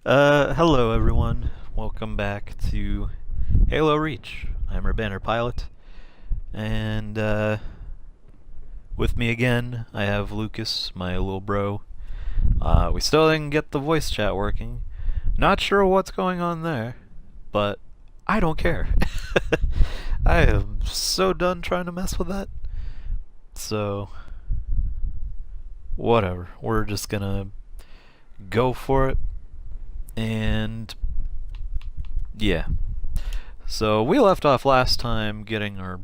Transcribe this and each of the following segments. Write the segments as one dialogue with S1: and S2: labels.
S1: Hello everyone. Welcome back to Halo Reach. I'm your banner pilot, and with me again I have Lucas, my little bro. We still didn't get the voice chat working. Not sure what's going on there, but I don't care. I am so done trying to mess with that. So, whatever. We're just gonna go for it. And yeah, so we left off last time getting our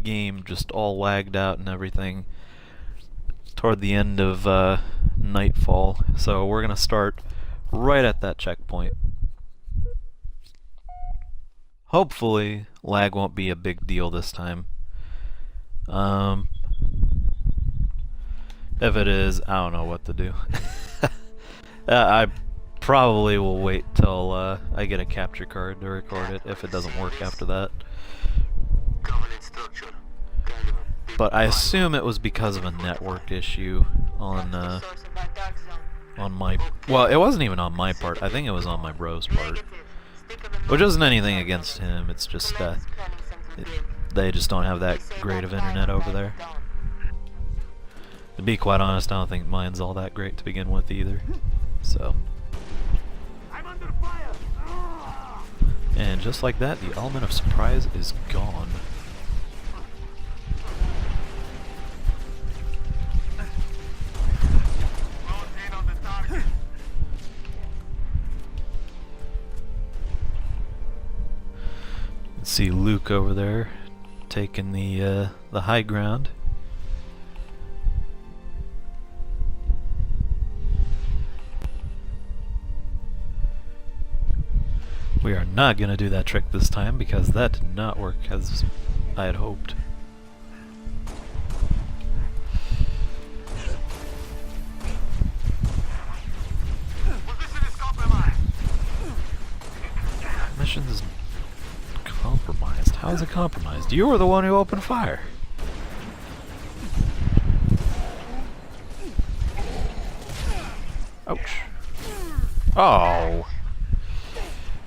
S1: game just all lagged out and everything toward the end of Nightfall. So we're gonna start right at that checkpoint. Hopefully lag won't be a big deal this time. If it is, I don't know what to do. I probably will wait till I get a capture card to record it if it doesn't work after that. But I assume it was because of a network issue on my... Well, it wasn't even on my part. I think it was on my bro's part. Which isn't anything against him, it's just they just don't have that great of internet over there. To be quite honest, I don't think mine's all that great to begin with either. So... And just like that, the element of surprise is gone. See Luke over there taking the high ground. We are not going to do that trick this time because that did not work as I had hoped. Mission is compromised. How is it compromised? You were the one who opened fire. Ouch. Oh.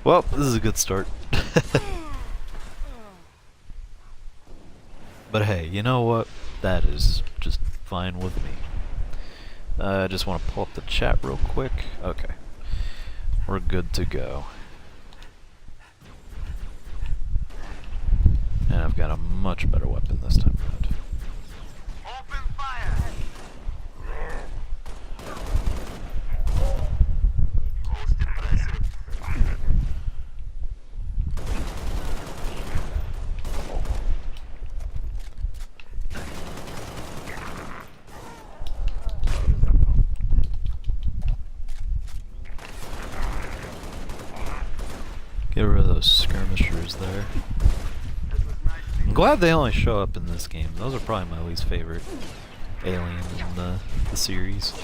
S1: Well, this is a good start. But hey, you know what? That is just fine with me. I just want to pull up the chat real quick. Okay. We're good to go. And I've got a much better weapon this time around. Open fire! Get rid of those skirmishers there. I'm glad they only show up in this game. Those are probably my least favorite alien in the series.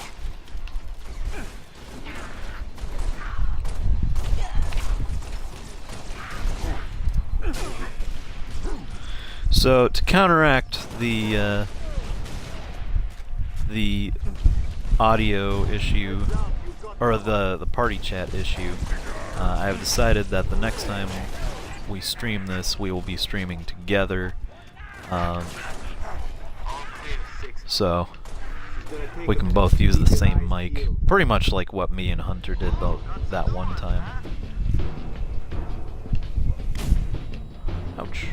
S1: So to counteract the audio issue, or the party chat issue, I've decided that the next time we stream this, we will be streaming together. So we can both use the same mic, pretty much like what me and Hunter did that one time. Ouch.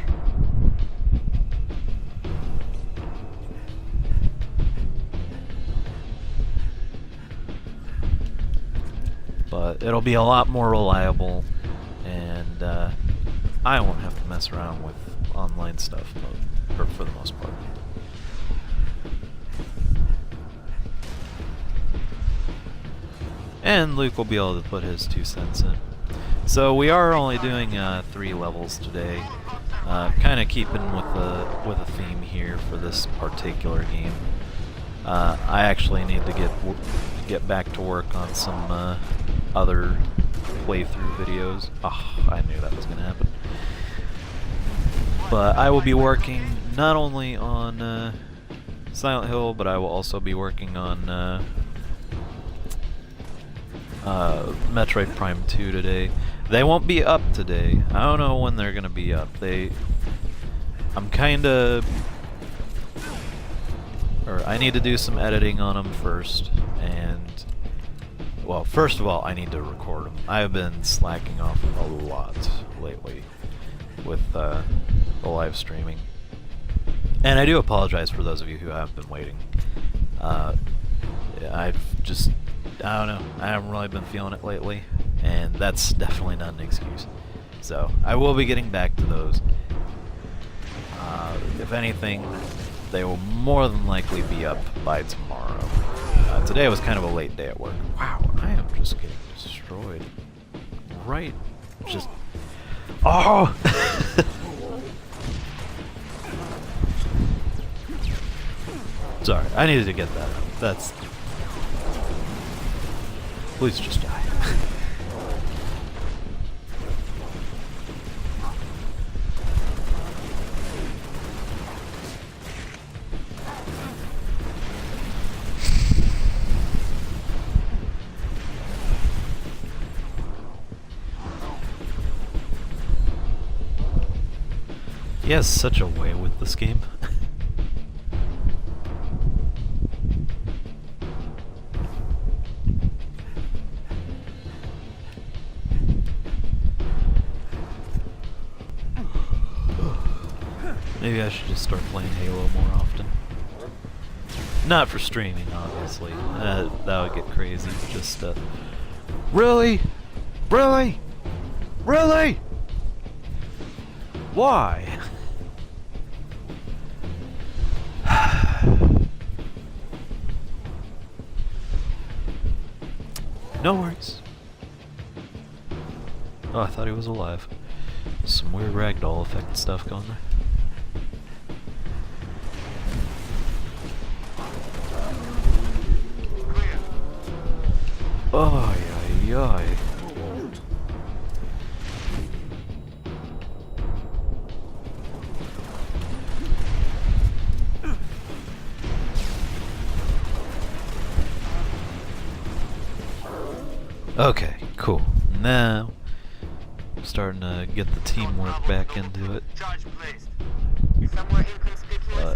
S1: But it'll be a lot more reliable, and I won't have to mess around with online stuff for the most part. And Luke will be able to put his 2 cents in. So we are only doing 3 levels today, kind of keeping with a theme here for this particular game. I actually need to get back to work on some other playthrough videos. Oh, I knew that was going to happen. But I will be working not only on Silent Hill, but I will also be working on Metroid Prime 2 today. They won't be up today. I don't know when they're gonna be up. I'm kinda... Or I need to do some editing on them first, and... Well, first of all, I need to record them. I've been slacking off a lot lately with the live streaming. And I do apologize for those of you who have been waiting. I've just... I don't know. I haven't really been feeling it lately, and that's definitely not an excuse. So, I will be getting back to those. If anything, they will more than likely be up by tomorrow. Today was kind of a late day at work. Wow, I am just getting destroyed. Right. Just... Oh! Sorry, I needed to get that out. That's... Please just die. He has such a way with this game. Maybe I should just start playing Halo more often. Not for streaming, obviously. That would get crazy. Just, Really? Really? Really? Why? No worries. Oh, I thought he was alive. Some weird ragdoll effect stuff going there. Oh, yeah, yeah. Okay, cool. Now, I'm starting to get the teamwork back into it.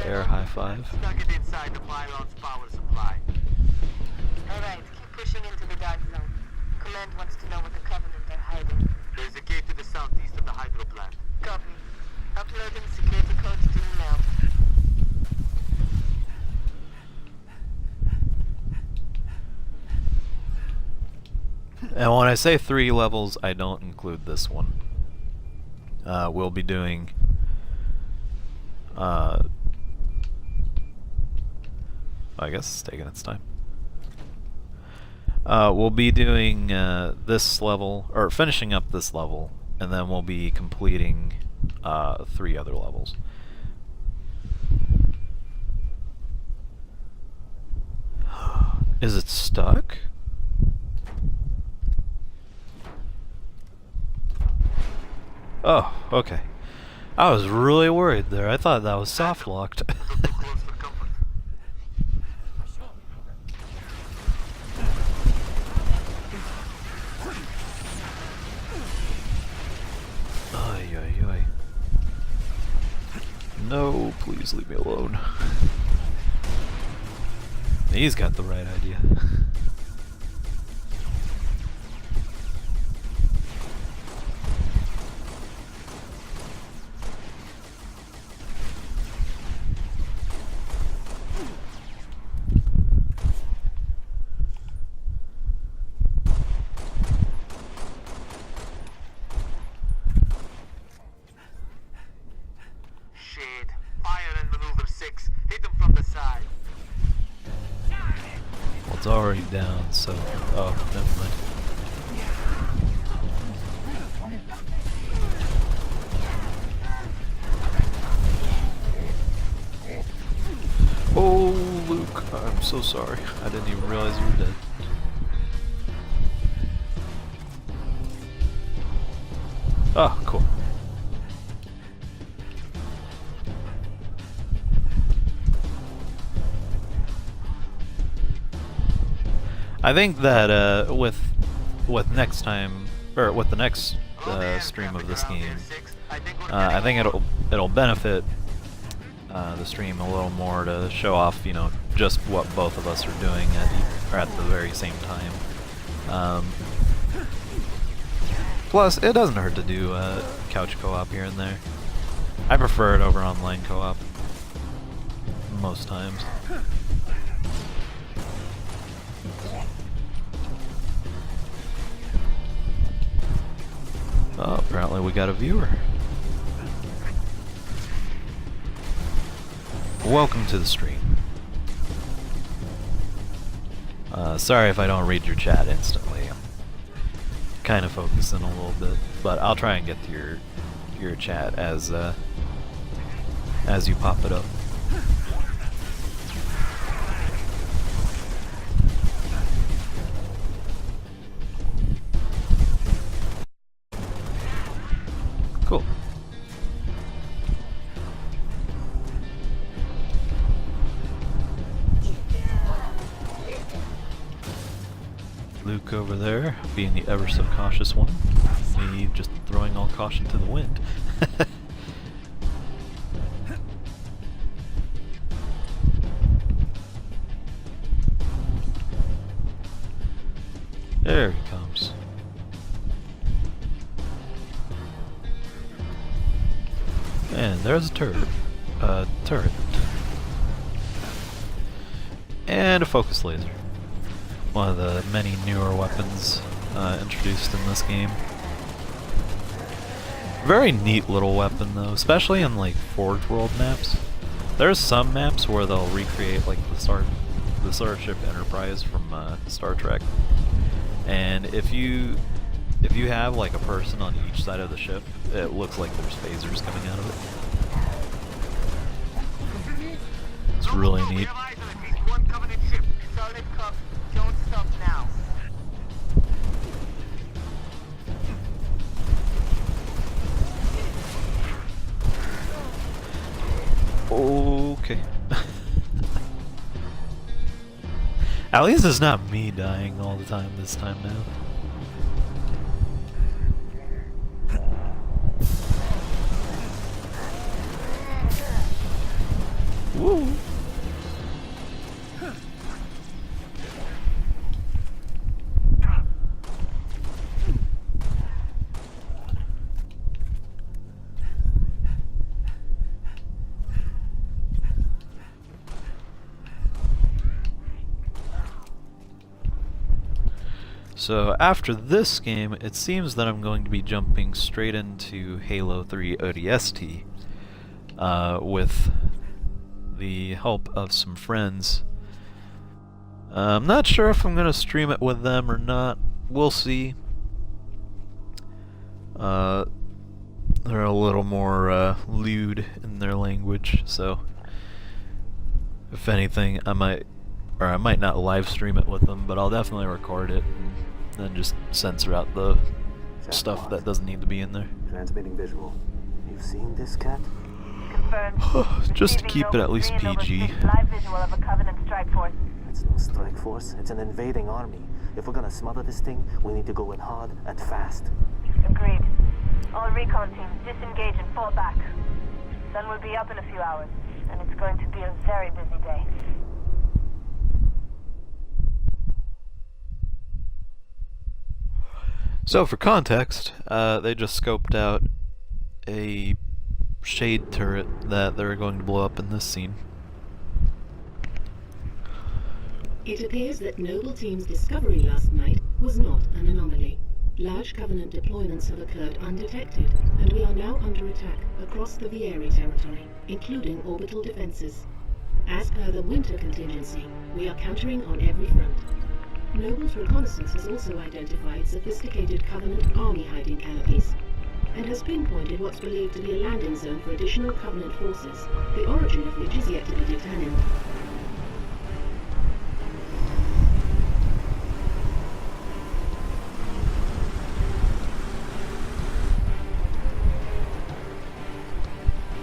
S1: Air high five.
S2: Alright, keep pushing into the dark zone. Command wants to know what the Covenant are hiding.
S3: There's a gate to the southeast of the hydro plant.
S2: Copy. Uploading security codes to email.
S1: And when I say 3 levels, I don't include this one. We'll be doing... I guess it's taking its time. We'll be doing this level, or finishing up this level, and then we'll be completing 3 other levels. Is it stuck? Oh, okay. I was really worried there. I thought that was soft locked. Ay, ay, ay. No, please leave me alone. He's got the right idea. Well, it's already down, so... Oh, never mind. Oh, Luke, I'm so sorry. I didn't even realize you were dead. Oh, cool. I think that with with next time, or with the next stream of this game, I think it'll benefit the stream a little more to show off, you know, just what both of us are doing at the very same time. Plus, it doesn't hurt to do couch co-op here and there. I prefer it over online co-op most times. Oh, apparently we got a viewer. Welcome to the stream. Sorry if I don't read your chat instantly. I'm kind of focusing a little bit, but I'll try and get to your chat as you pop it up. Cool. Luke over there, being the ever so cautious one. Me just throwing all caution to the wind. There he comes. And there's a turret. And a focus laser. One of the many newer weapons introduced in this game. Very neat little weapon though, especially in like Forge World maps. There's some maps where they'll recreate like the Starship Enterprise from Star Trek. And if you have like a person on each side of the ship, it looks like there's phasers coming out of it. It's really neat.
S2: Don't stop now.
S1: Okay. At least it's not me dying all the time this time now. Woo! So after this game, it seems that I'm going to be jumping straight into Halo 3 ODST with the help of some friends. I'm not sure if I'm going to stream it with them or not. We'll see. They're a little more lewd in their language, so if anything, I might not live stream it with them, but I'll definitely record it and then just censor out the stuff that doesn't need to be in there.
S4: Transmitting visual. You've seen this, Cat?
S2: Confirmed.
S1: Just to keep it at least PG.
S2: Live visual of a Covenant strike force.
S4: It's no strike force. It's an invading army. If we're gonna smother this thing, we need to go in hard and fast.
S2: Agreed. All recon teams disengage and fall back. Sun will be up in a few hours, and it's going to be a very busy day.
S1: So for context, they just scoped out a shade turret that they're going to blow up in this scene.
S5: It appears that Noble Team's discovery last night was not an anomaly. Large Covenant deployments have occurred undetected, and we are now under attack across the Vieri territory, including orbital defenses. As per the winter contingency, we are countering on every front. Noble's reconnaissance has also identified sophisticated Covenant army hiding canopies, and has pinpointed what's believed to be a landing zone for additional Covenant forces, the origin of which is yet to be determined.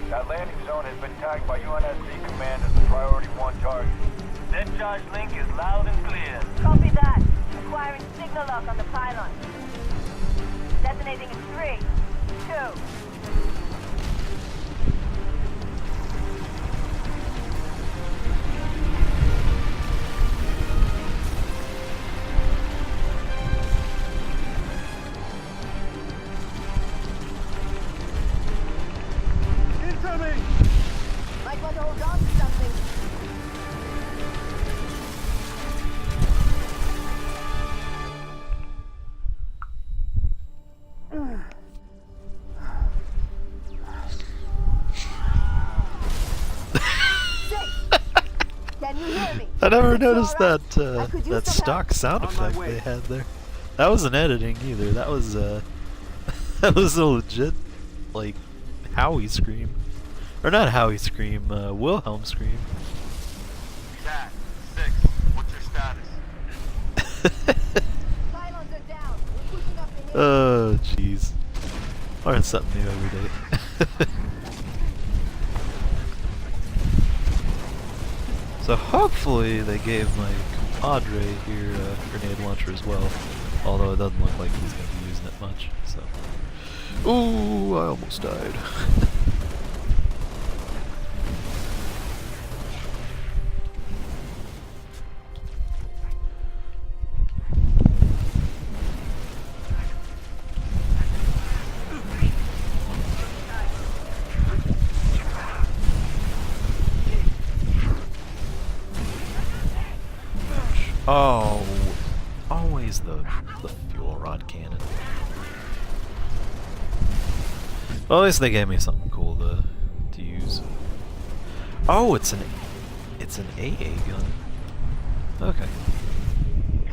S6: That landing zone has been tagged by UNSC Command as a Priority 1 target. Net charge link is loud and clear.
S2: Copy that. Acquiring signal. Signal lock on the pylon. Detonating in 3, 2.
S7: Might want to hold on to something. Can you hear me?
S1: I never
S7: Is it all
S1: noticed
S7: right?
S1: that
S7: I could use
S1: that
S7: some
S1: stock
S7: help.
S1: sound
S3: On my
S1: effect
S3: way.
S1: they had there. That wasn't editing either. That was that was a legit like Howie scream, or not Howie scream, Wilhelm scream.
S3: Cat, 6, what's your status?
S7: Pylons are down. We're pushing up the hill.
S1: Oh jeez, learn something new every day. So hopefully they gave my compadre here a grenade launcher as well, although it doesn't look like he's going to be using it much, so... Ooh, I almost died. Oh, always the fuel rod cannon. Well, at least they gave me something cool to use. Oh, it's an AA gun. Okay.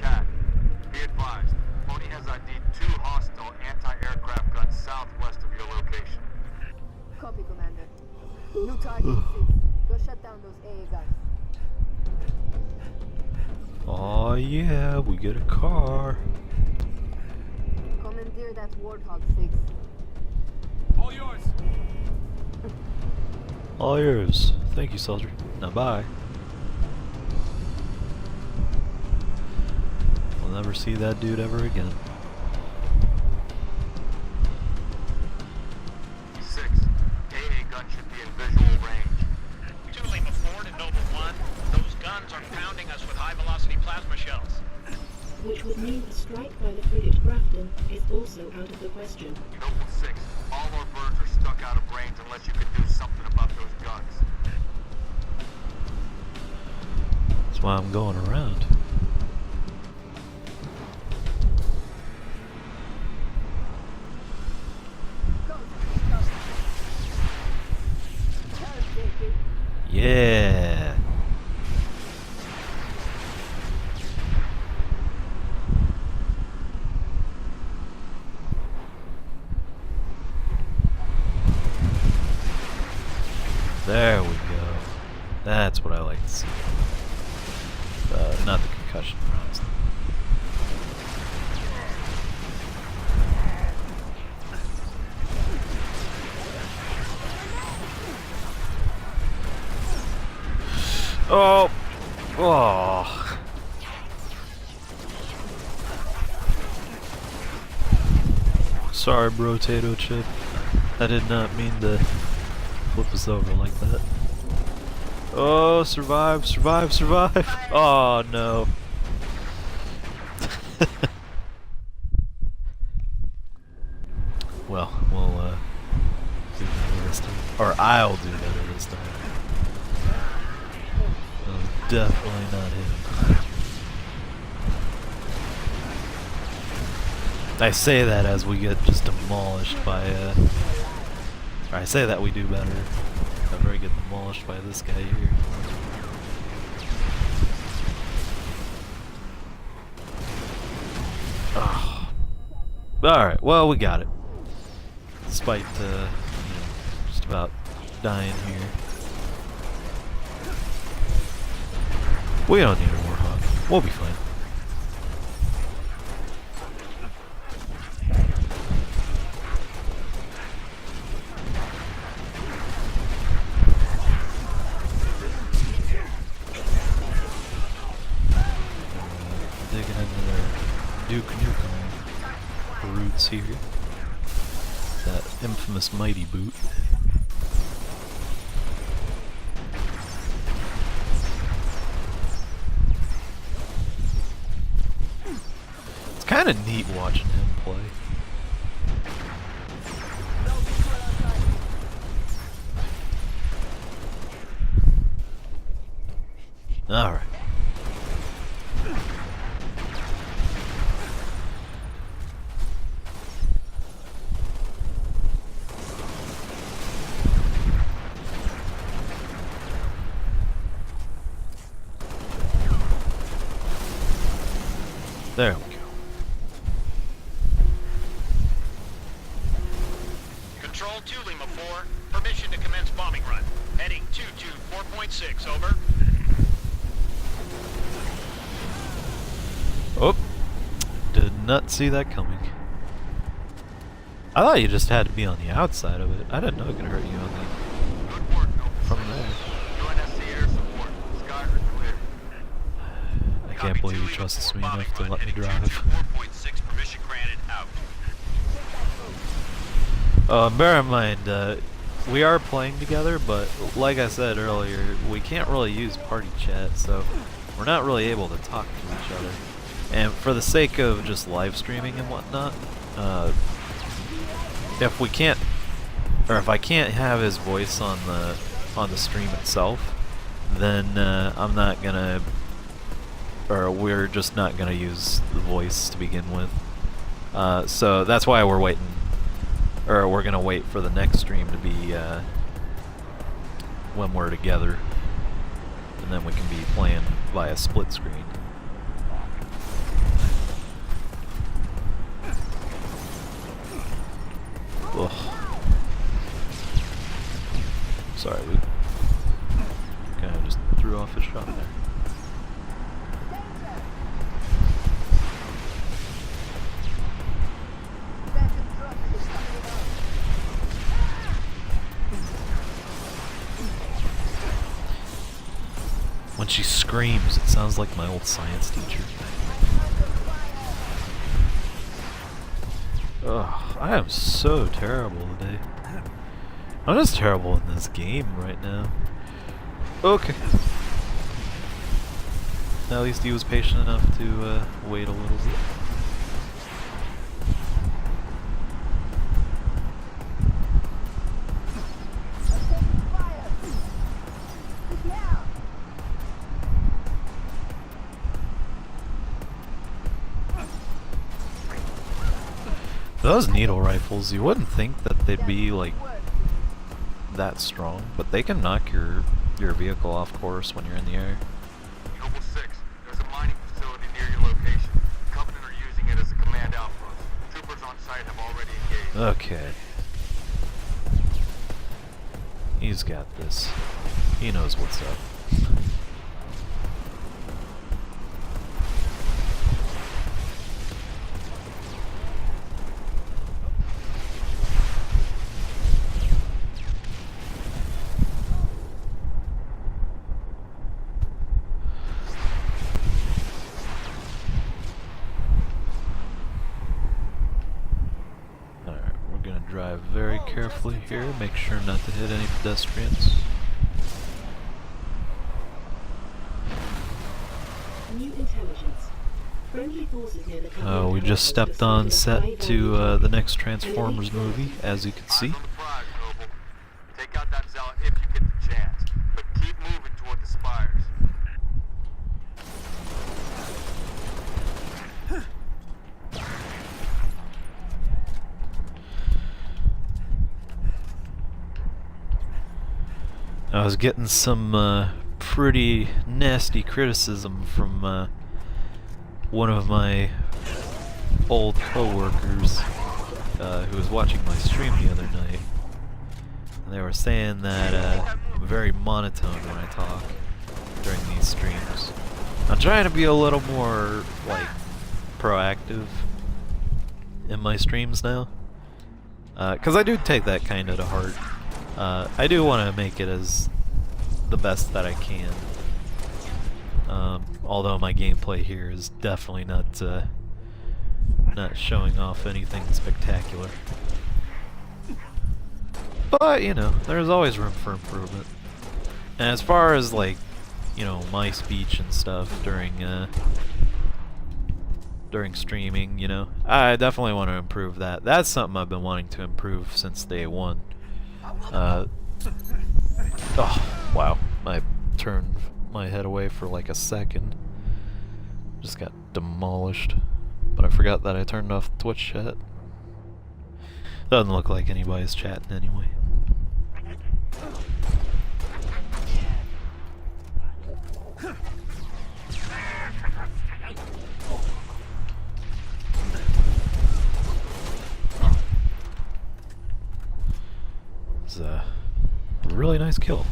S3: Cat, be advised, Pony has ID'd 2 hostile anti-aircraft guns southwest of your location.
S7: Copy, Commander. New target 6. Go shut down those AA guns.
S1: Oh yeah, we get a car.
S7: Commandeer that Warthog 6.
S6: All yours.
S1: All yours. Thank you, soldier. Now bye. We'll never see that dude ever again.
S3: 6, AA gun should be in visual range.
S8: To Lima Ford and Noble 1, those guns are pounding us with high-velocity plasma shells.
S5: Which would mean a strike by the frigate Grafton is also out of the question.
S3: Noble 6, all our birds are stuck out of range unless you can do something about those guns.
S1: That's why I'm going around. Yeah. There we go. That's what I like to see. Not the concussion rounds. Oh! Oh! Sorry, Brotato Chip. I did not mean to flip us over like that. Oh, survive, survive, survive! Oh no. Well, we'll do better this time. Or I'll do better this time. That was definitely not him. I say that as we get just demolished by, or I say that we do better after I get demolished by this guy here. Oh. Alright, well, we got it. Despite, just about dying here. We don't need a Warthog. We'll be fine. Digging into their Duke boots here. That infamous mighty boot. It's kind of neat watching him play. Alright. There we go.
S8: Control 2 Lima 4. Permission to commence bombing run. Heading 224.6, over.
S1: Oh, did not see that coming. I thought you just had to be on the outside of it. I didn't know it could hurt you on the
S3: Good work, Nova
S1: from
S3: 6.
S1: there.
S3: UNSC air support. Skies are clear.
S1: I can't believe he trusts me enough to let me drive.
S8: 224.6, permission granted, out.
S1: Bear in mind, we are playing together, but like I said earlier, we can't really use party chat, so we're not really able to talk to each other. And for the sake of just live streaming and whatnot, if we can't, or if I can't have his voice on the stream itself, then I'm not gonna, or we're just not gonna use the voice to begin with. So that's why we're waiting, or we're gonna wait for the next stream to be when we're together, and then we can be playing via split screen. Ugh. Sorry, Luke. Kind of just threw off his shot there. When she screams, it sounds like my old science teacher. Ugh, I am so terrible today. I'm just terrible in this game right now. Okay. At least he was patient enough to wait a little bit. Those needle rifles, you wouldn't think that they'd be like that strong, but they can knock your vehicle off course when you're in the air.
S3: Noble 6, there's a mining facility near your location. Covenant are using it as a command outpost. Troopers on site have already engaged.
S1: Okay. He's got this. He knows what's up. Drive very carefully here, make sure not to hit any pedestrians.
S5: New intelligence. Friendly forces near the
S1: We just stepped on set to the next Transformers movie, as you can see.
S3: Eyes on the prize, Noble. Take out that zealot if you get the chance, but keep moving toward the spires.
S1: I was getting some pretty nasty criticism from one of my old co-workers who was watching my stream the other night. And they were saying that I'm very monotone when I talk during these streams. I'm trying to be a little more, like, proactive in my streams now. 'Cause I do take that kind of to heart. I do want to make it as the best that I can. Although my gameplay here is definitely not not showing off anything spectacular. But, you know, there's always room for improvement. And as far as, like, you know, my speech and stuff during streaming, you know, I definitely want to improve that. That's something I've been wanting to improve since day one. Oh, wow. I turned my head away for like a second. Just got demolished. But I forgot that I turned off Twitch chat. Doesn't look like anybody's chatting anyway. It's a really nice kill.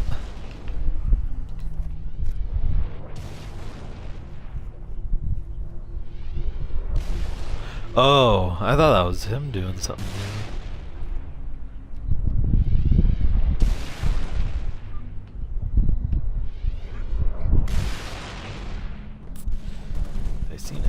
S1: Oh, I thought that was him doing something. I see now.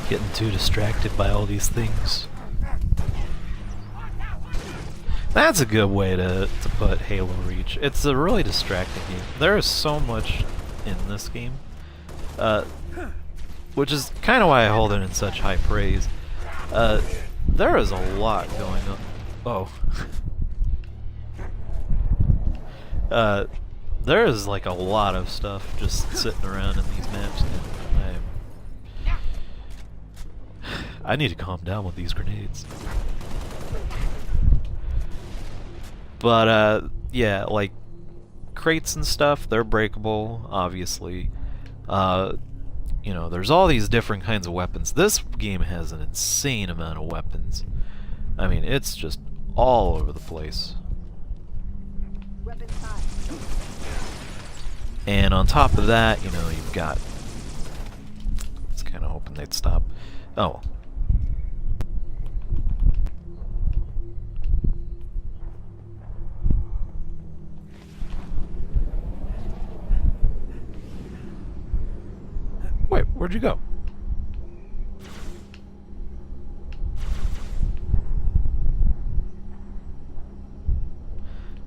S1: Getting too distracted by all these things. That's a good way to put Halo Reach. It's a really distracting game. There is so much in this game, which is kind of why I hold it in such high praise. There is a lot going on. Oh. There is like a lot of stuff just sitting around in these maps. I need to calm down with these grenades. But, yeah, like, crates and stuff, they're breakable, obviously. You know, there's all these different kinds of weapons. This game has an insane amount of weapons. I mean, it's just all over the place. And on top of that, you know, you've got... I was kind of hoping they'd stop. Oh. Wait, where'd you go?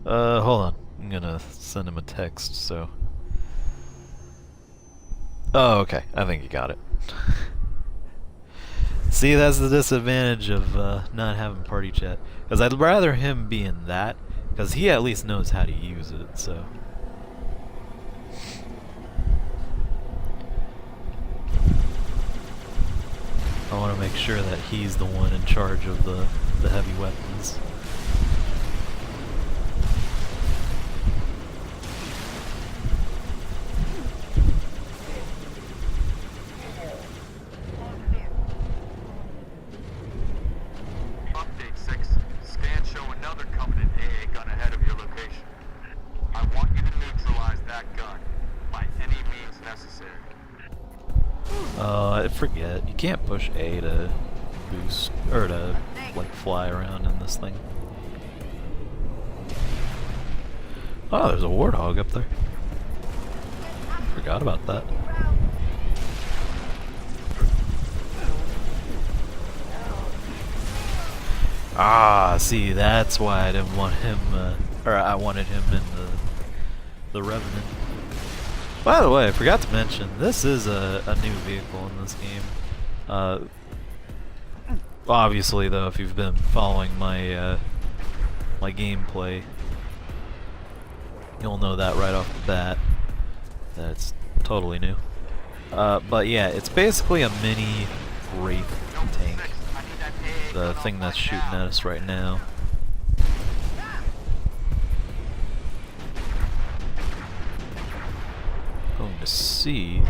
S1: Hold on. I'm gonna send him a text, so... Oh, okay. I think you got it. See, that's the disadvantage of not having party chat. Because I'd rather him be in that, because he at least knows how to use it, so... I want to make sure that he's the one in charge of the heavy weapons.
S3: Update 6. Scans show another Covenant AA gun ahead of your location. I want you to neutralize that gun by any means necessary.
S1: I forget. You can't push A to boost, or to, like, fly around in this thing. Oh, there's a warthog up there. Forgot about that. Ah, see, that's why I didn't want him, or I wanted him in the Revenant. By the way, I forgot to mention, this is a new vehicle in this game. Obviously, though, if you've been following my my gameplay, you'll know that right off the bat. That it's totally new. But yeah, it's basically a mini Wraith tank. The thing that's shooting at us right now. to see.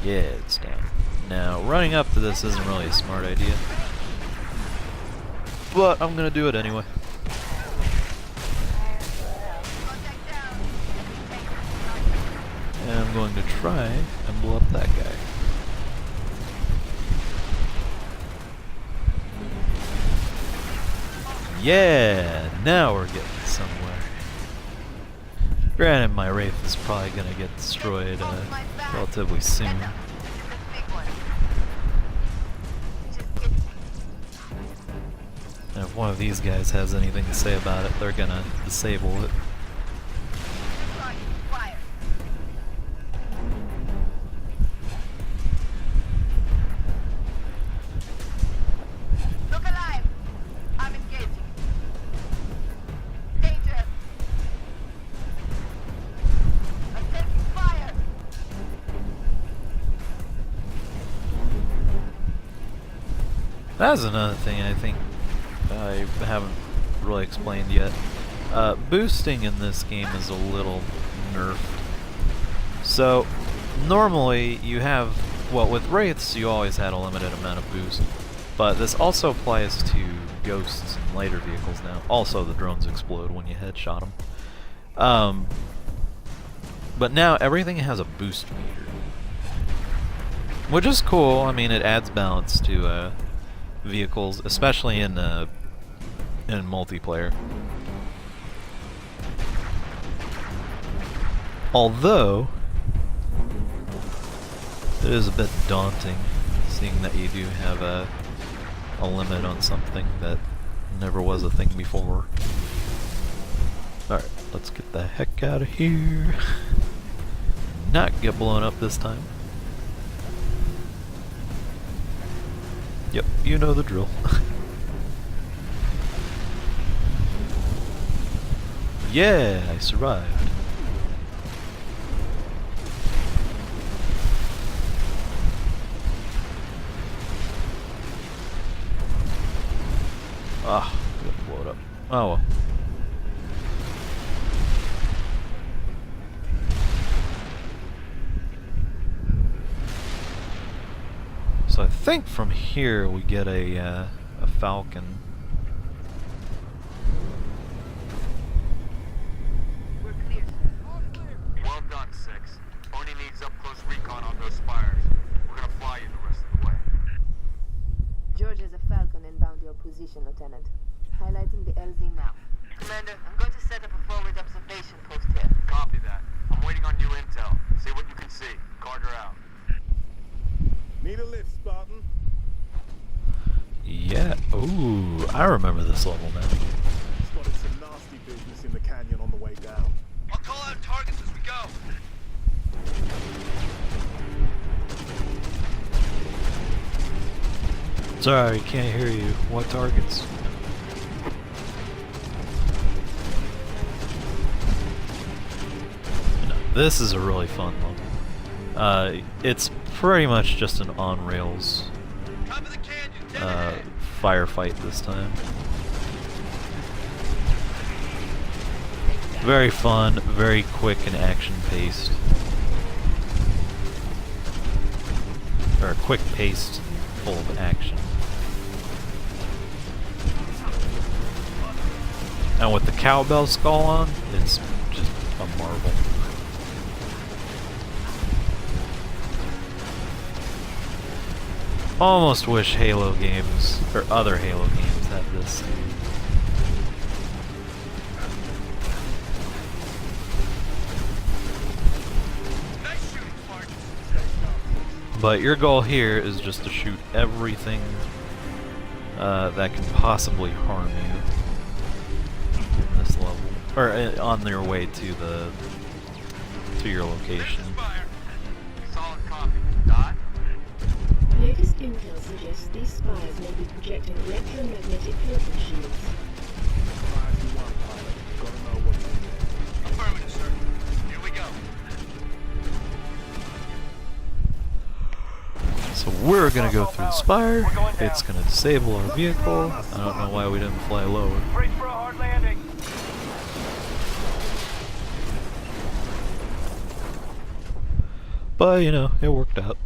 S1: Yeah, it's down. Now, running up to this isn't really a smart idea. But I'm gonna do it anyway. And I'm going to try and blow up that guy. Yeah, now we're getting somewhere. Granted, my Wraith is probably gonna get destroyed relatively soon. And if one of these guys has anything to say about it, they're gonna disable it. That's another thing I think I haven't really explained yet. Boosting in this game is a little nerfed. So, normally you have, well, with Wraiths you always had a limited amount of boost, but this also applies to Ghosts and later vehicles now. Also, the drones explode when you headshot them. But now everything has a boost meter, which is cool. I mean, it adds balance to vehicles, especially in multiplayer. Although it is a bit daunting, seeing that you do have a limit on something that never was a thing before. Alright, let's get the heck out of here. Not get blown up this time. Yep, you know the drill. Yeah, I survived. Ah, got blown up. Oh well. So I think from here we get a Falcon.
S3: We're clear. Well done, 6. Only needs up close recon on those spires. We're gonna fly you the rest of the way.
S7: George has a Falcon inbound your position, Lieutenant. Highlighting the LZ now. Commander, I'm going to set up a forward observation post here.
S3: Copy that. I'm waiting on new intel. See what you can see. Carter out.
S6: Need a lift, Spartan?
S1: Yeah. Ooh, I remember this level now.
S6: Spotted some nasty business in the canyon on the way down.
S8: I'll call out targets as we go.
S1: Sorry, can't hear you. What targets? No, this is a really fun level. It's pretty much just an on-rails
S8: Top of the canyon,
S1: firefight this time. Very fun, very quick and action-paced. Or quick-paced, full of action. And with the cowbell skull on, it's just a marvel. Almost wish Halo games, or other Halo games, had this.
S8: nice shooting, Spartan.
S1: But your goal here is just to shoot everything that can possibly harm you in this level, or on your way to your location.
S8: Fire.
S3: Solid copy. Dot.
S5: Latest intel suggests these spires may be projecting electromagnetic filter shields.
S6: Fire if you want, pilot. Gotta know what's in there.
S8: Affirmative, sir. Here we go.
S1: So we're gonna go through the spire. It's gonna disable our vehicle. I don't know why we didn't fly lower.
S6: Brace for a hard landing.
S1: But, you know, it worked out.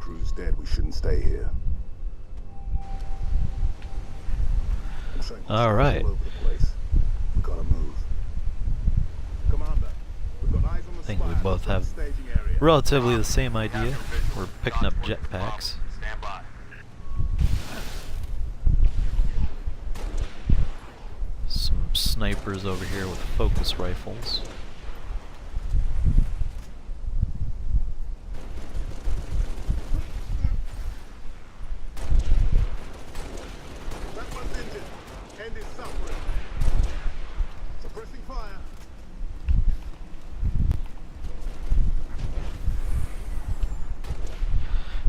S6: Crew's dead. We shouldn't stay here.
S1: All right.
S6: All over the place. We gotta move. Commander, we've got eyes on the
S1: I think we
S6: spire
S1: both
S6: outside
S1: have
S6: the staging area.
S1: relatively the same idea. We're picking up jetpacks.
S3: Stand by.
S1: Some snipers over here with focus rifles.
S6: That one's injured. End is suffering. Suppressing fire.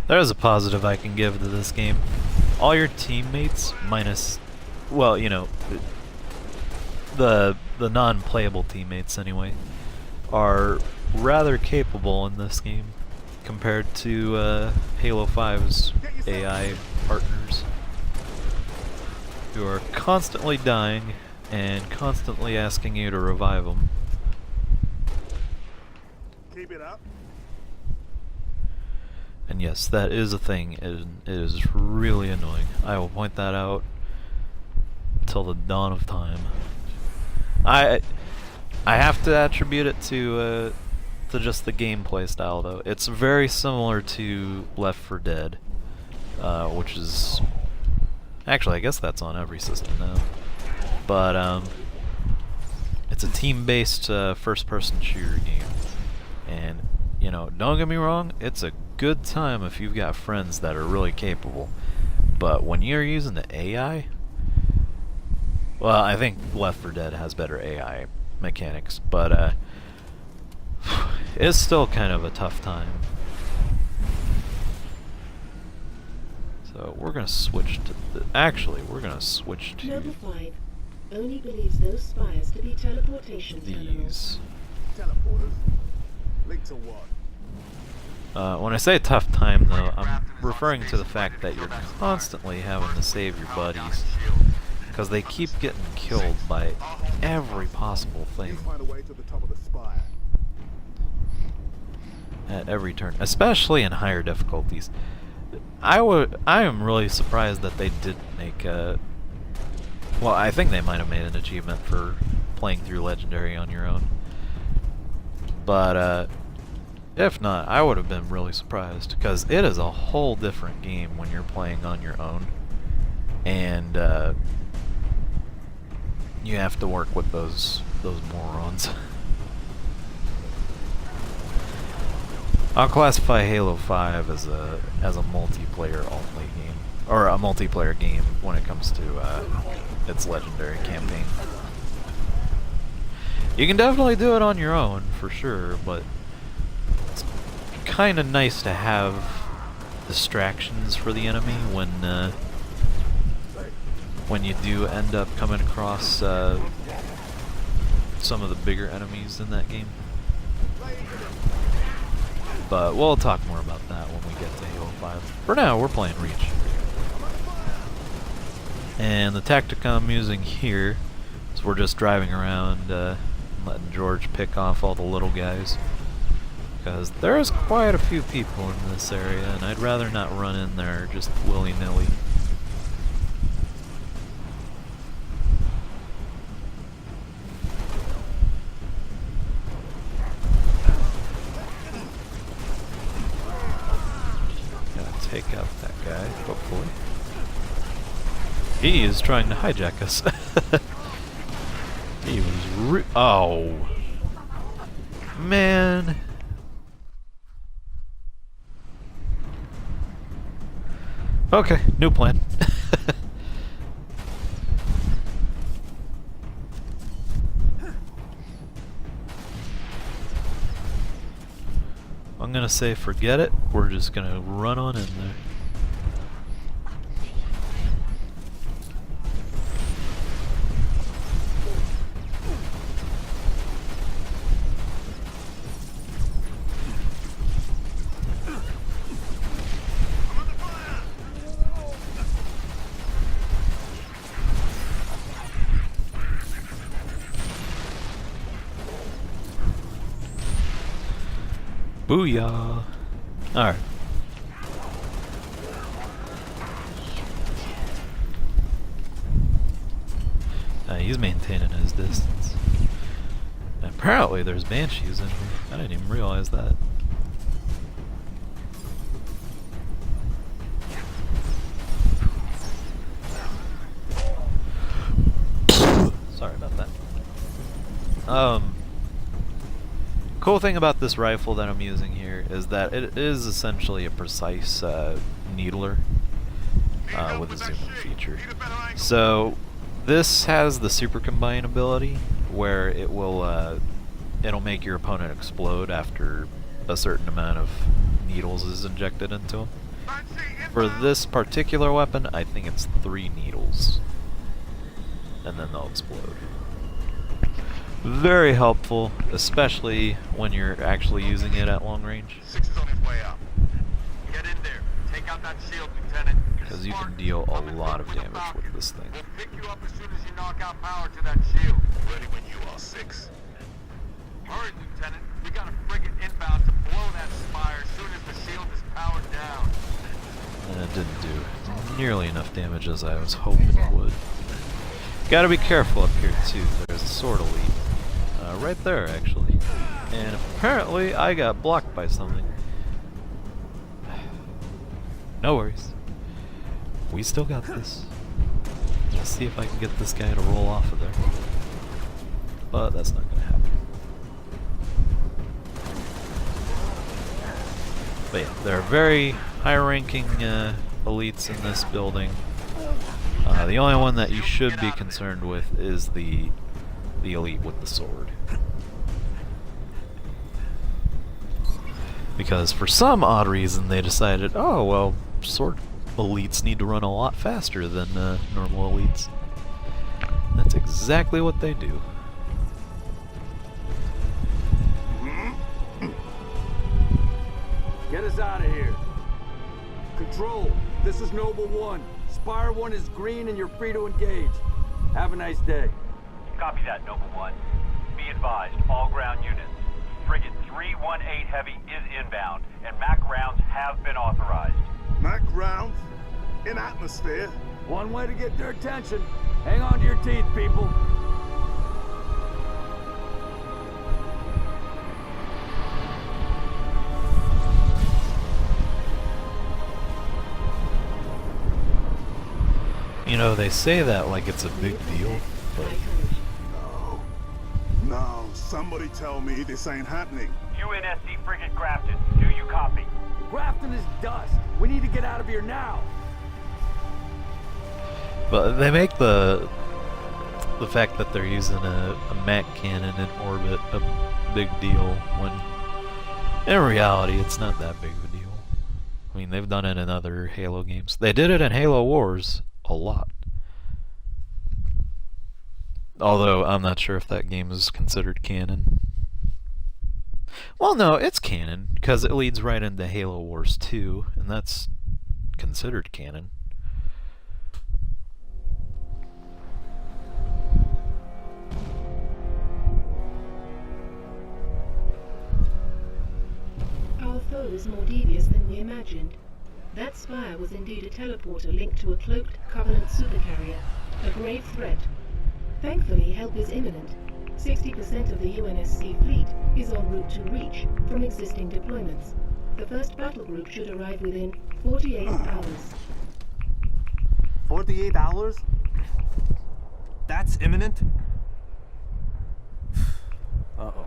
S1: There's a positive I can give to this game. All your teammates, minus, well, you know, the non-playable teammates anyway, are rather capable in this game compared to Halo 5's AI partners, who are constantly dying and constantly asking you to revive them.
S6: Keep it up.
S1: And yes, that is a thing. It is really annoying. I will point that out till the dawn of time. I have to attribute it to just the gameplay style, though. It's very similar to Left 4 Dead, which is actually, I guess that's on every system now. But it's a team-based first-person shooter game, and you know, don't get me wrong, it's a good time if you've got friends that are really capable. But when you're using the AI, well, I think Left 4 Dead has better AI mechanics, but it's still kind of a tough time. So we're gonna switch to we're gonna switch to
S5: Noble 5 only believes those spires to be teleportation terminals.
S1: these.
S6: Teleporters. Link to what?
S1: When I say tough time, though, I'm referring to the fact that you're constantly having to save your buddies, because they keep getting killed by every possible thing
S6: Find a way to the top of the spire.
S1: at every turn, especially in higher difficulties. I am really surprised that they didn't make a... Well, I think they might have made an achievement for playing through Legendary on your own. But, if not, I would have been really surprised, because it is a whole different game when you're playing on your own, and you have to work with those morons. I'll classify Halo 5 as a multiplayer only game, or a multiplayer game when it comes to its Legendary campaign. You can definitely do it on your own for sure, but it's kind of nice to have distractions for the enemy when you do end up coming across some of the bigger enemies in that game. But we'll talk more about that when we get to Halo 5. For now, we're playing Reach. And the tactic I'm using here is we're just driving around letting George pick off all the little guys, because there's quite a few people in this area, and I'd rather not run in there just willy-nilly. Gotta take out that guy, hopefully. He is trying to hijack us. He was oh. Man. Okay, new plan. I'm gonna say forget it. We're just gonna run on in there. Booyah! Alright. He's maintaining his distance. And apparently there's banshees in here. I didn't even realize that. Sorry about that. Cool thing about this rifle that I'm using here is that it is essentially a precise needler with a zoom in feature. So this has the super combine ability where it will it'll make your opponent explode after a certain amount of needles is injected into them. For this particular weapon, I think it's 3 needles, and then they'll explode. Very helpful, especially when you're actually using it at long range.
S3: 6 is on his way out. Get in there. Take out that shield, Lieutenant.
S1: Because you can deal a lot of damage with this thing.
S3: We'll pick you up as soon as you knock out power to that shield. Ready when you are, 6. Hurry, Lieutenant. We got a frigate inbound to blow that spire as soon as the shield is powered down.
S1: And it didn't do nearly enough damage as I was hoping it would. Gotta be careful up here too. There's a sword elite. Right there, actually. And apparently I got blocked by something. No worries. We still got this. Let's see if I can get this guy to roll off of there. But that's not gonna happen. But yeah, there are very high-ranking elites in this building. The only one that you should be concerned with is the elite with the sword. Because for some odd reason they decided, oh well, sword elites need to run a lot faster than normal elites. That's exactly what they do.
S9: Get us out of here. Control, this is Noble 1. Spire 1 is green and you're free to engage. Have a nice day.
S8: Copy that, Noble 1. Be advised, all ground units. Frigate 318 Heavy is inbound, and MAC rounds have been authorized.
S6: Mac rounds? In atmosphere?
S9: One way to get their attention. Hang on to your teeth, people.
S1: You know, they say that like it's a big deal, but
S6: No, somebody tell me this ain't happening.
S8: UNSC Frigate Grafton, do you copy?
S9: Grafton is dust. We need to get out of here now.
S1: but they make the fact that they're using a MAC cannon in orbit a big deal when in reality it's not that big of a deal. I mean, they've done it in other Halo games. They did it in Halo Wars a lot. Although I'm not sure if that game is considered canon. Well, no, it's canon because it leads right into Halo Wars 2, and that's considered canon.
S5: Our foe is more devious than we imagined. That spire was indeed a teleporter linked to a cloaked Covenant supercarrier, a grave threat. Thankfully, help is imminent. 60% of the UNSC fleet is en route to Reach from existing deployments. The first battle group should arrive within 48 hours.
S4: 48 hours?
S10: That's imminent?
S4: Uh-oh.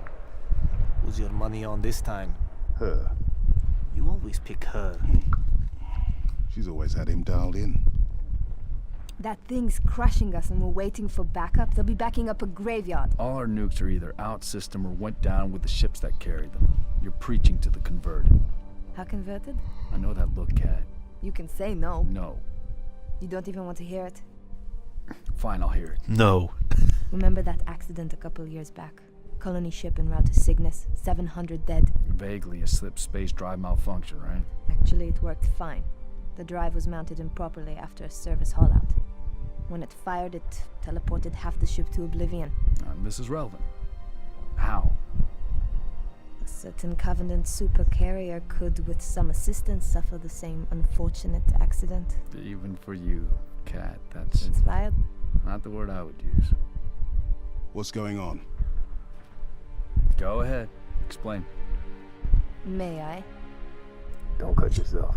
S4: Who's your money on this time?
S6: Her.
S4: You always pick her.
S6: She's always had him dialed in.
S11: That thing's crushing us and we're waiting for backup. They'll be backing up a graveyard.
S12: All our nukes are either out system or went down with the ships that carried them. You're preaching to the converted.
S11: How converted?
S12: I know that look, Cat.
S11: You can say no.
S12: No.
S11: You don't even want to hear it?
S12: Fine, I'll hear it.
S1: No.
S11: Remember that accident a couple years back? Colony ship en route to Cygnus, 700 dead.
S12: Vaguely a slip space drive malfunction, right?
S11: Actually, it worked fine. The drive was mounted improperly after a service haul-out. When it fired, it teleported half the ship to oblivion.
S12: This is relevant. How?
S11: A certain Covenant supercarrier could, with some assistance, suffer the same unfortunate accident.
S12: Even for you, Cat, that's
S11: Inspired?
S12: not the word I would use.
S6: What's going on?
S12: Go ahead. Explain.
S11: May I?
S4: Don't cut yourself.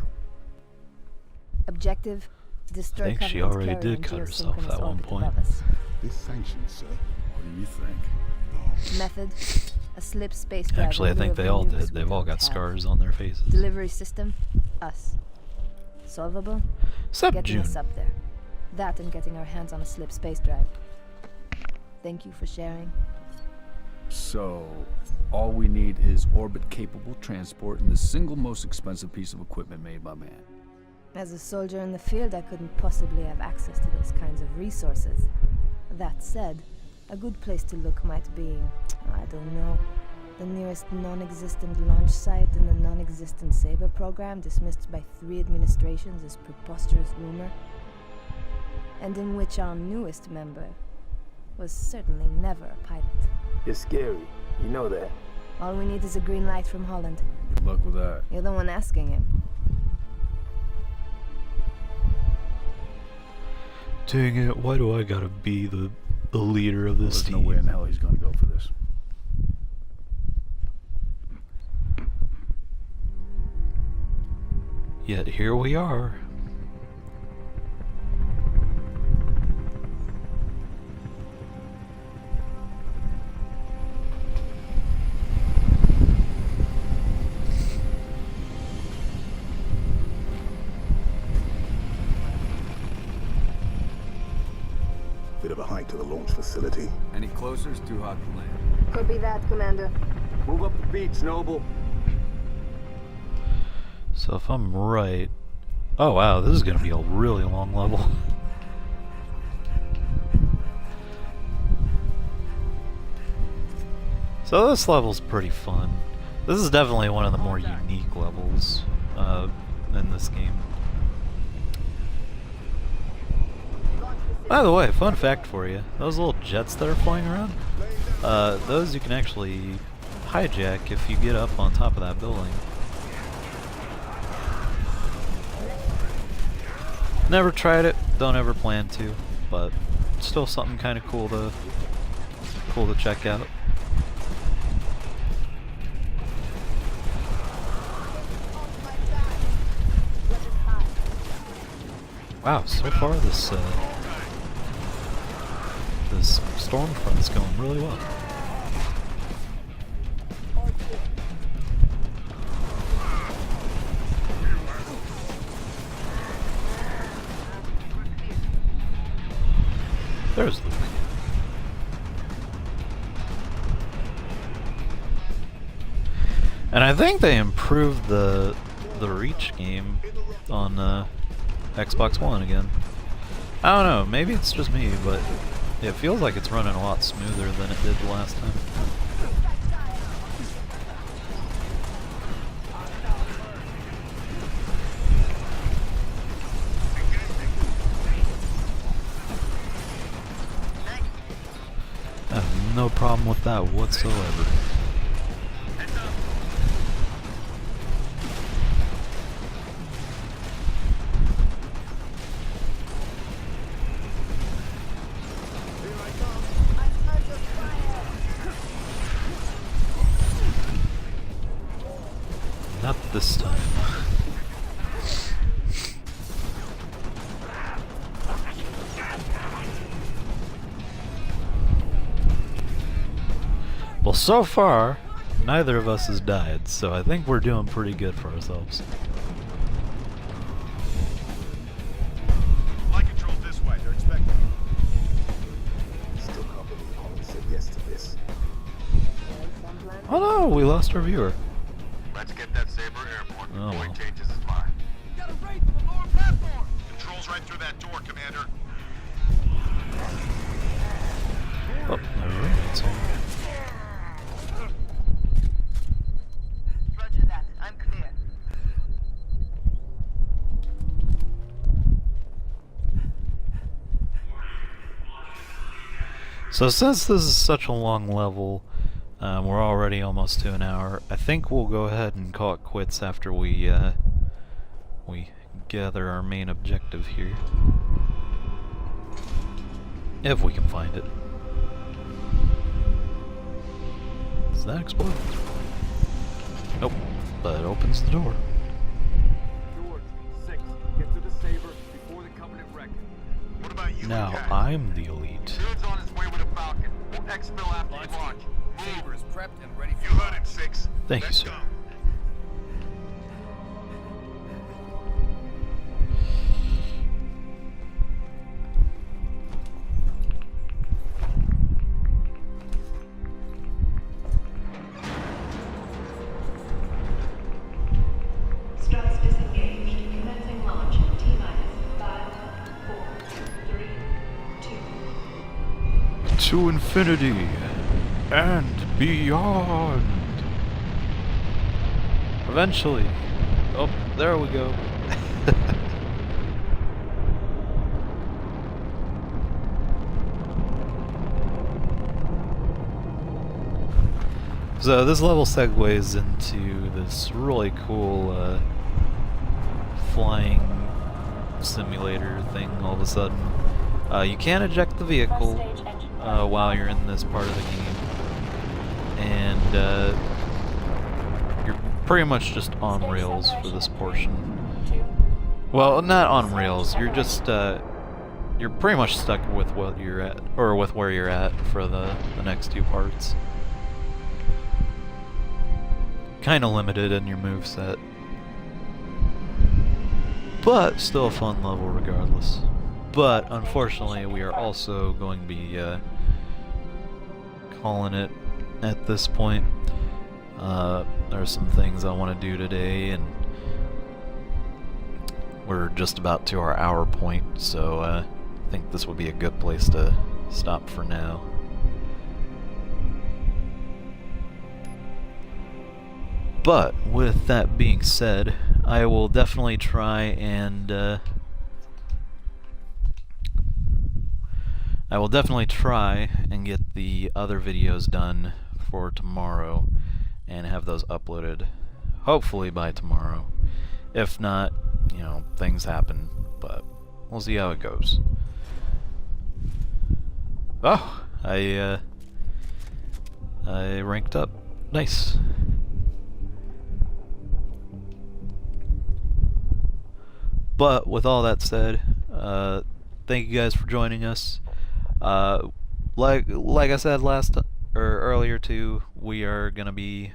S11: Objective: destroy
S1: I think she
S11: Covenant
S1: already
S11: carrier
S1: did
S11: in
S1: cut herself
S11: geosynchronous
S1: at one
S11: orbit
S1: point.
S11: above us.
S6: This sanctioned, sir.
S12: What do you think?
S11: Method: a slip space drive.
S1: Actually, I
S11: in lieu
S1: think
S11: of
S1: they
S11: the
S1: all
S11: nukes
S1: did.
S11: we
S1: They've all
S11: don't
S1: got
S11: have.
S1: scars on their faces.
S11: Delivery system: us. Solvable?
S1: Except
S11: Getting
S1: June.
S11: us up there. That and getting our hands on a slip space drive. Thank you for sharing.
S12: So, all we need is orbit-capable transport and the single most expensive piece of equipment made by man.
S11: As a soldier in the field, I couldn't possibly have access to those kinds of resources. That said, a good place to look might be, I don't know, the nearest non-existent launch site in the non-existent Saber program dismissed by 3 administrations as preposterous rumor, and in which our newest member was certainly never a pilot.
S4: You're scary. You know that.
S11: All we need is a green light from Holland.
S12: Good luck with that.
S11: You're the one asking him.
S1: Dang it, why do I gotta be the leader of this
S12: There's
S1: team?
S12: no way in hell he's gonna go for this.
S1: Yet here we are.
S6: Bit of a hike to the launch facility.
S10: Any closer is too hot to land.
S7: Copy that, Commander.
S9: Move up the beach, Noble.
S1: So if I'm right... Oh wow, this is gonna be a really long level. So this level's pretty fun. This is definitely one of the more unique levels in this game. By the way, fun fact for you, those little jets that are flying around, those you can actually hijack if you get up on top of that building. Never tried it, don't ever plan to, but still something kind of cool to check out. Wow, so far this storm front is going really well. There's Luke. And I think they improved the Reach game on Xbox One again. I don't know, maybe it's just me, but it feels like it's running a lot smoother than it did the last time. I have no problem with that whatsoever. Not this time. Well, so far, neither of us has died, so I think we're doing pretty good for ourselves.
S3: Flight control this way. They're expecting you.
S6: Still can't believe Holland said yes to this.
S1: Oh no, we lost our viewer.
S3: Let's get that Saber airborne
S1: Oh,
S3: before
S1: well.
S3: he changes his mind. Got a raid from the lower platform. Controls right through that door, Commander.
S1: Oh, my roommate's home.
S7: Roger that. I'm clear.
S1: So since this is such a long level, We're already almost to an hour. I think we'll go ahead and call it quits after we gather our main objective here. If we can find it. Does that explode? Nope, but it opens the door.
S9: George, 6. Get to the Saber before the Covenant wreck.
S3: What about you?
S1: Now
S3: Jack?
S1: I'm the elite.
S3: Dude's on his way with a Falcon. We'll exfil after you launch.
S10: Saber is prepped and ready for
S3: You heard it, 6.
S1: Thank you,
S3: Let's
S1: sir.
S3: go.
S2: Struts disengaged. Commencing launch in T-minus 5, 4, 3, 2.
S1: To infinity and beyond. Eventually. Oh, there we go. So this level segues into this really cool flying simulator thing all of a sudden. You can eject the vehicle while you're in this part of the game, and you're pretty much just on rails for this portion. Well, not on rails. You're just you're pretty much stuck with what you're at, or with where you're at for the next two parts. Kind of limited in your moveset, but still a fun level regardless. But unfortunately, we are also going to be calling it at this point. There are some things I want to do today, and we're just about to our hour point, so I think this would be a good place to stop for now. But with that being said, I will definitely try and get the other videos done for tomorrow and have those uploaded hopefully by tomorrow. If not, you know, things happen, but we'll see how it goes. Oh, I ranked up. Nice. But with all that said, thank you guys for joining us. Like I said earlier too, we are gonna be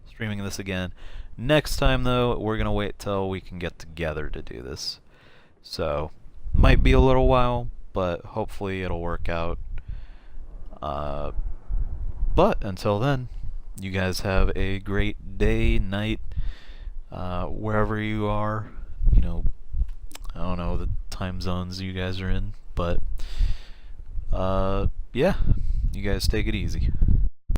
S1: streaming this again. Next time though, we're gonna wait till we can get together to do this. So might be a little while, but hopefully it'll work out. But until then, you guys have a great day, night, wherever you are. You know, I don't know the time zones you guys are in, but yeah, you guys take it easy.